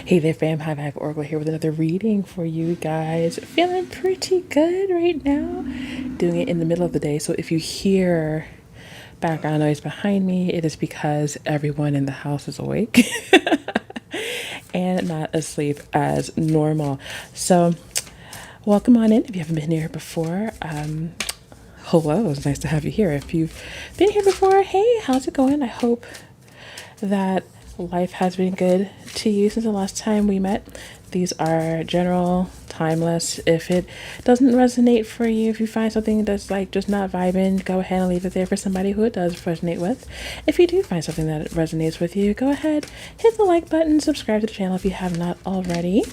Hey there, fam. High Vibe Oracle here with another reading for you guys. Feeling pretty good right now. Doing it in the middle of the day. So if you hear background noise behind me, it is because everyone in the house is awake and not asleep as normal. So welcome on in if you haven't been here before. Hello, it's nice to have you here. If you've been here before, hey, how's it going? I hope that life has been good to you since the last time we met. These are general, timeless. If it doesn't resonate for you, if you find something that's like just not vibing, go ahead and leave it there for somebody who it does resonate with. If you do find something that resonates with you, go ahead, hit the like button, subscribe to the channel if you have not already.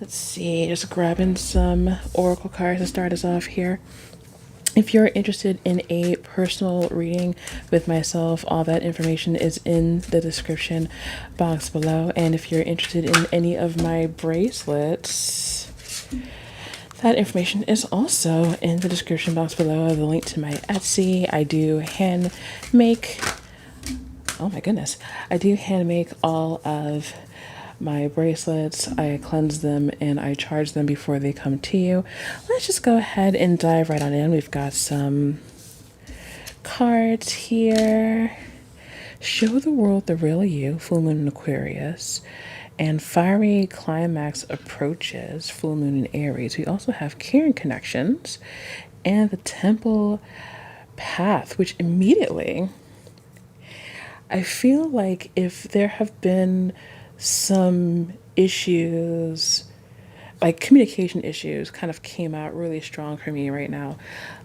Let's see, just grabbing some oracle cards to start us off here. If you're interested in a personal reading with myself, all that information is in the description box below. And if you're interested in any of my bracelets, that information is also in the description box below. The link to my Etsy. I do hand make, oh my goodness, I do hand make all of my bracelets. I cleanse them and I charge them before they come to you. Let's just go ahead and dive right on in. We've got some cards here. Show the world the real you, full moon in Aquarius, and fiery climax approaches, full moon in Aries. We also have Karen connections and the temple path, which immediately I feel like if there have been some issues, like communication issues kind of came out really strong for me right now.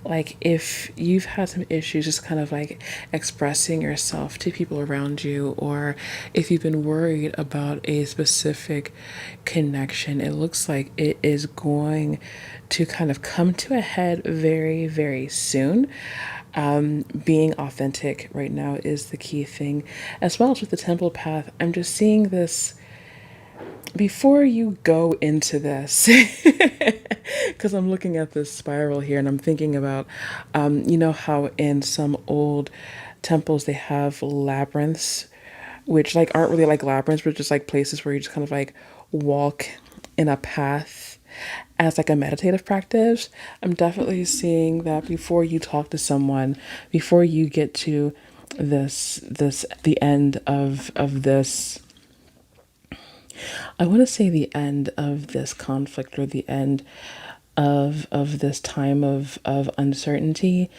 Like if you've had some issues just kind of like expressing yourself to people around you, or if you've been worried about a specific connection, it looks like it is going to kind of come to a head very, very soon. Being authentic right now is the key thing, as well as with the temple path. I'm just seeing this before you go into this, because I'm looking at this spiral here and I'm thinking about, you know, how in some old temples they have labyrinths, which like aren't really like labyrinths, but just like places where you just kind of like walk in a path as like a meditative practice. I'm definitely seeing that before you talk to someone, before you get to the end of this, I want to say the end of this conflict, or the end of this time of uncertainty,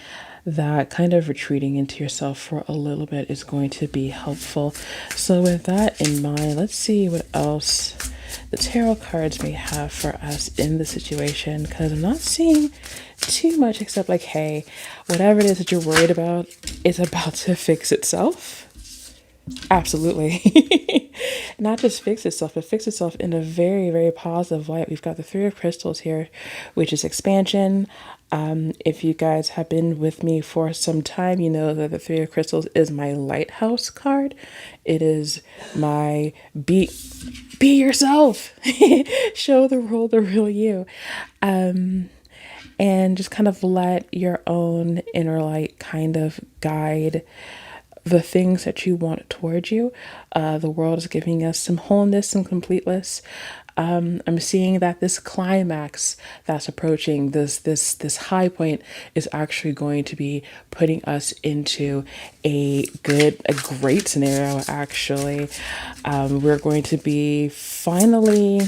that kind of retreating into yourself for a little bit is going to be helpful. So with that in mind, let's see what else the tarot cards may have for us in the situation, because I'm not seeing too much except like, hey, whatever it is that you're worried about is about to fix itself. Absolutely. Not just fix itself, but fix itself in a very, very positive light. We've got the Three of Crystals here, which is expansion. If you guys have been with me for some time, you know that the Three of Crystals is my lighthouse card. It is my be yourself, show the world the real you. And just kind of let your own inner light kind of guide the things that you want towards you. The world is giving us some wholeness, some completeness. I'm seeing that this climax that's approaching, this high point, is actually going to be putting us into a great scenario. Actually, we're going to be finally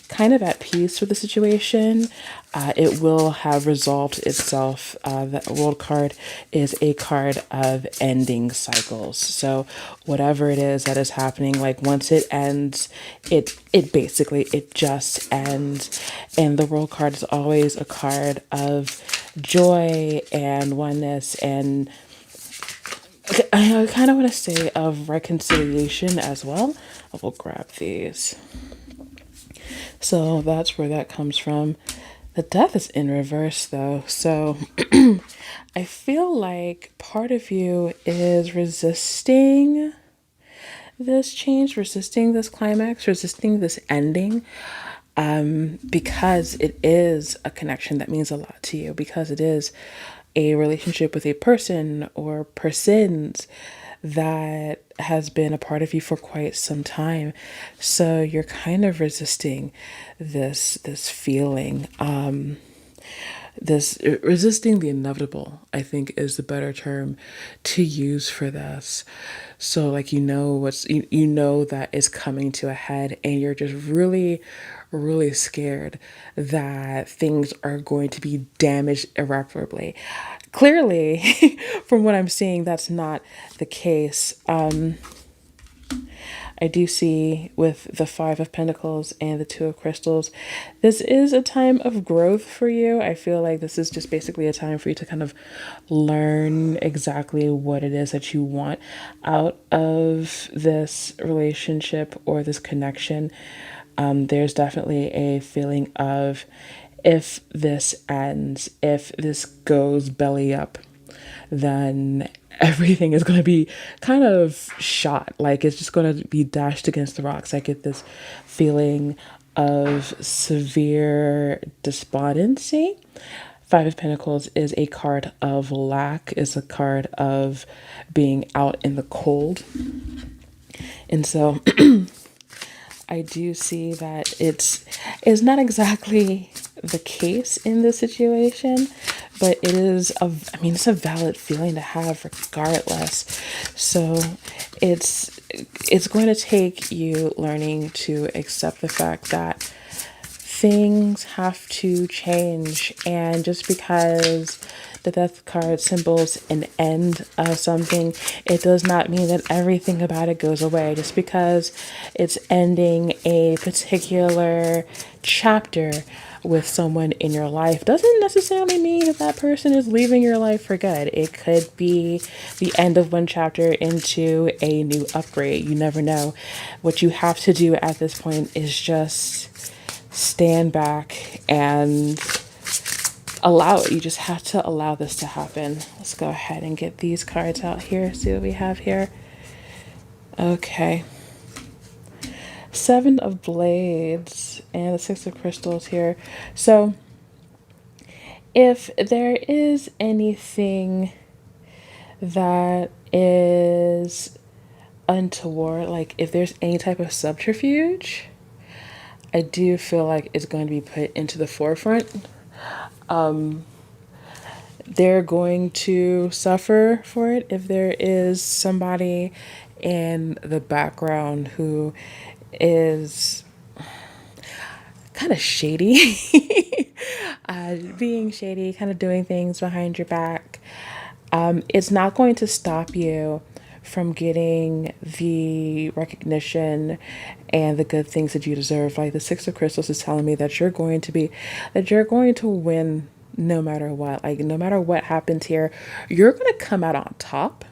kind of at peace with the situation. It will have resolved itself. The World card is a card of ending cycles. So whatever it is that is happening, like once it ends, it basically, it just ends. And the World card is always a card of joy and oneness, and I kind of want to say of reconciliation as well. I will grab these. So that's where that comes from. The death is in reverse though. So I feel like part of you is resisting this change, resisting this climax, resisting this ending, because it is a connection that means a lot to you, because it is a relationship with a person or persons that has been a part of you for quite some time. So you're kind of resisting this feeling. This resisting the inevitable, I think, is the better term to use for this. So like you know that is coming to a head, and you're just really scared that things are going to be damaged irreparably. Clearly, from what I'm seeing, that's not the case. I do see with the Five of Pentacles and the Two of Crystals, this is a time of growth for you. I feel like this is just basically a time for you to kind of learn exactly what it is that you want out of this relationship or this connection. There's definitely a feeling of, if this ends, if this goes belly up, then everything is going to be kind of shot. Like it's just going to be dashed against the rocks. I get this feeling of severe despondency. Five of Pentacles is a card of lack, is a card of being out in the cold. And so I do see that it's not exactly the case in this situation, but it is it's a valid feeling to have regardless. So it's going to take you learning to accept the fact that things have to change, and just because the death card symbols an end of something, it does not mean that everything about it goes away. Just because it's ending a particular chapter with someone in your life doesn't necessarily mean that that person is leaving your life for good. It could be the end of one chapter into a new upgrade. You never know. What you have to do at this point is just stand back and allow it. You just have to allow this to happen. Let's go ahead and get these cards out here, see what we have here. Okay. Seven of Blades and the Six of Crystals here. So if there is anything that is untoward, like if there's any type of subterfuge, I do feel like it's going to be put into the forefront. They're going to suffer for it if there is somebody in the background who is kind of shady, being shady, kind of doing things behind your back. It's not going to stop you from getting the recognition and the good things that you deserve. Like the Six of Crystals is telling me that you're going to win no matter what. Like no matter what happens here, you're going to come out on top.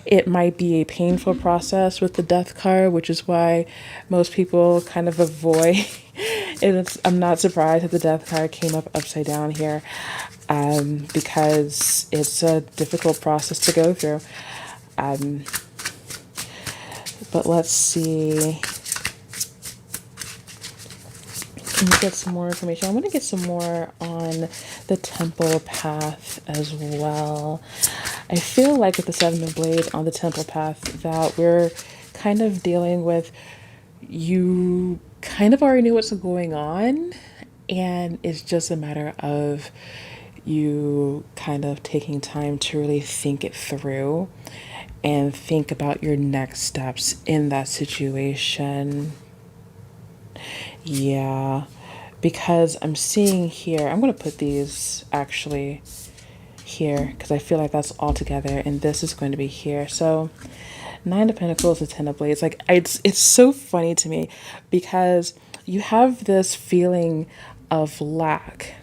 It might be a painful process with the Death card, which is why most people kind of avoid. I'm not surprised that the Death card came up upside down here, because it's a difficult process to go through. But let's see. Let me get some more information. I want to get some more on the Temple path as well. I feel like with the Seven of Blades on the Temple path that we're kind of dealing with, you kind of already knew what's going on, and it's just a matter of you kind of taking time to really think it through and think about your next steps in that situation. Yeah, because I'm seeing here, I'm going to put these actually here because I feel like that's all together, and this is going to be here. So Nine of Pentacles, the Ten of Blades, like it's so funny to me because you have this feeling of lack,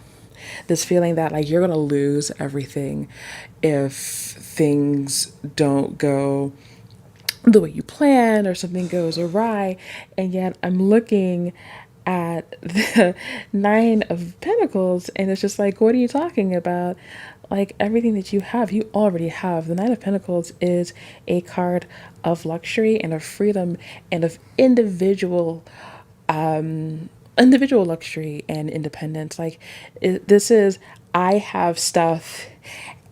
this feeling that like you're going to lose everything if things don't go the way you plan or something goes awry. And yet I'm looking at the Nine of Pentacles and it's just like, what are you talking about? Like everything that you have, you already have. The Nine of Pentacles is a card of luxury and of freedom and of individual luxury and independence. Like this is, I have stuff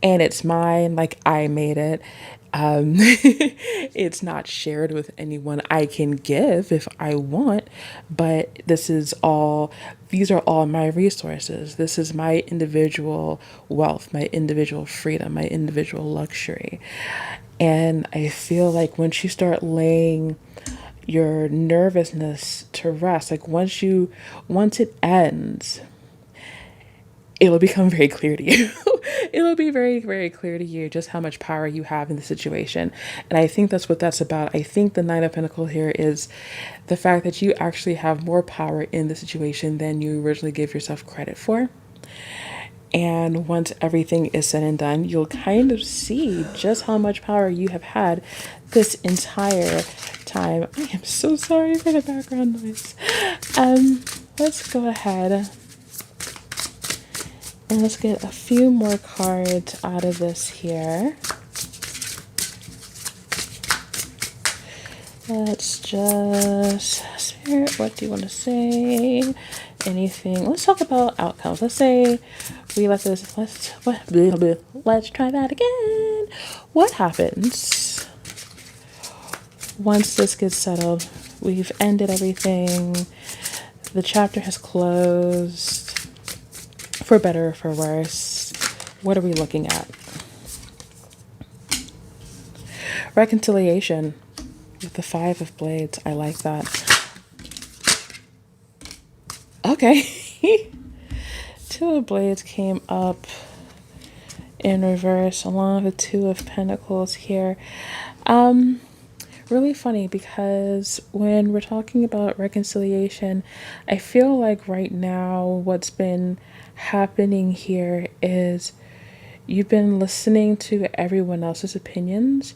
and it's mine, like I made it. It's not shared with anyone. I can give if I want, but these are all my resources. This is my individual wealth, my individual freedom, my individual luxury. And I feel like once you start laying your nervousness to rest, like once it ends, it'll become very clear to you. It'll be very, very clear to you just how much power you have in the situation. And I think that's what that's about. I think the Nine of Pentacles here is the fact that you actually have more power in the situation than you originally gave yourself credit for. And once everything is said and done, you'll kind of see just how much power you have had this entire time. I am so sorry for the background noise. Let's go ahead and let's get a few more cards out of this here. Let's just, Spirit, what do you want to say? Anything? Let's talk about outcomes. Let's say we let's try that again. What happens once this gets settled? We've ended everything. The chapter has closed. For better or for worse, what are we looking at? Reconciliation with the Five of Blades. I like that. Okay. Two of Blades came up in reverse along with the Two of Pentacles here. Really funny because when we're talking about reconciliation, I feel like right now what's been happening here is you've been listening to everyone else's opinions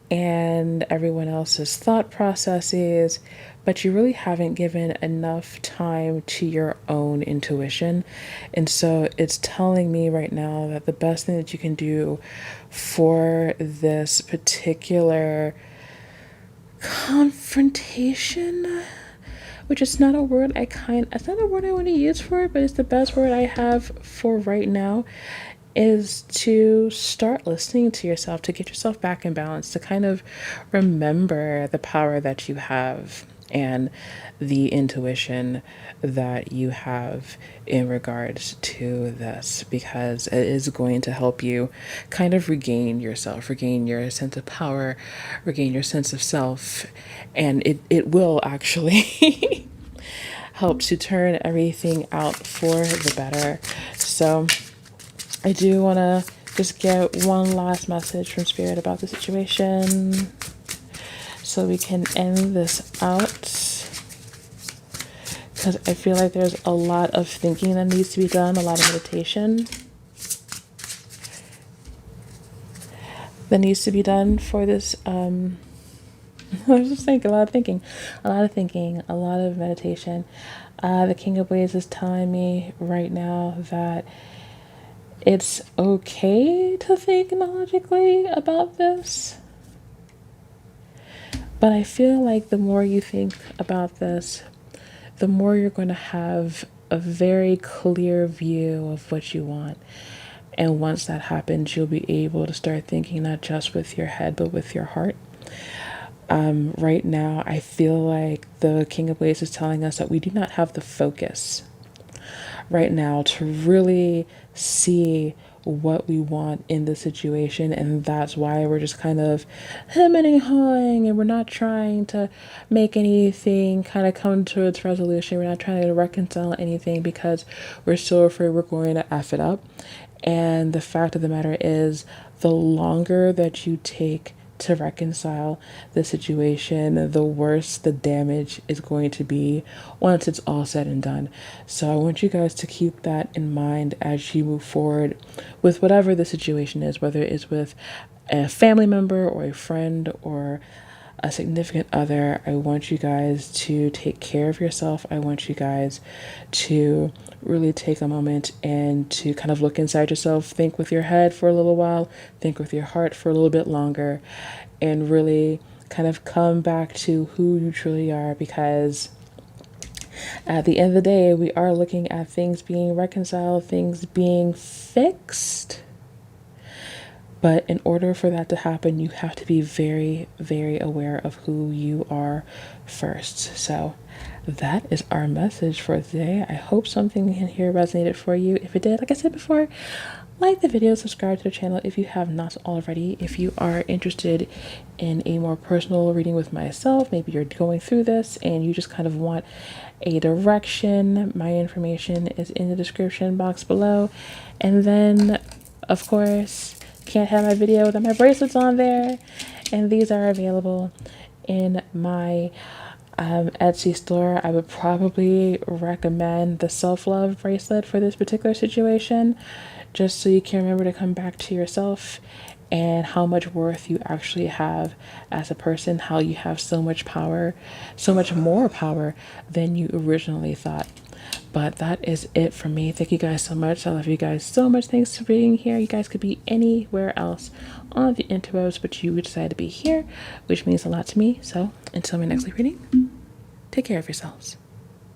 and everyone else's thought processes, but you really haven't given enough time to your own intuition. And so it's telling me right now that the best thing that you can do for this particular confrontation, which is not a word it's not a word I want to use for it, but it's the best word I have for right now, is to start listening to yourself, to get yourself back in balance, to kind of remember the power that you have and the intuition that you have in regards to this, because it is going to help you kind of regain yourself, regain your sense of power, regain your sense of self, and it will actually help to turn everything out for the better. So I do want to just get one last message from Spirit about the situation so we can end this out, because I feel like there's a lot of thinking that needs to be done, a lot of meditation that needs to be done for this. I was just thinking, a lot of thinking, a lot of meditation. The King of Blades is telling me right now that it's okay to think logically about this. But I feel like the more you think about this, the more you're going to have a very clear view of what you want. And once that happens, you'll be able to start thinking not just with your head, but with your heart. Right now, I feel like the King of Blades is telling us that we do not have the focus right now to really see what we want in the situation, and that's why we're just kind of hemming and hawing, and we're not trying to make anything kind of come to its resolution. We're not trying to reconcile anything because we're so afraid we're going to F it up. And the fact of the matter is, the longer that you take to reconcile the situation, the worse the damage is going to be once it's all said and done. So I want you guys to keep that in mind as you move forward with whatever the situation is, whether it's with a family member or a friend or a significant other. I want you guys to take care of yourself. I want you guys to really take a moment and to kind of look inside yourself, think with your head for a little while, think with your heart for a little bit longer, and really kind of come back to who you truly are, because at the end of the day, we are looking at things being reconciled, things being fixed. But in order for that to happen, you have to be very, very aware of who you are first. So that is our message for today. I hope something in here resonated for you. If it did, like I said before, like the video, subscribe to the channel if you have not already. If you are interested in a more personal reading with myself, maybe you're going through this and you just kind of want a direction, my information is in the description box below. And then, of course, can't have my video without my bracelets on there. And these are available in my Etsy store. I would probably recommend the self-love bracelet for this particular situation, just so you can remember to come back to yourself and how much worth you actually have as a person, how you have so much power, so much more power than you originally thought. But that is it for me. Thank you guys so much. I love you guys so much. Thanks for being here. You guys could be anywhere else on the interwebs, but you decided to be here, which means a lot to me. So until my next reading, take care of yourselves.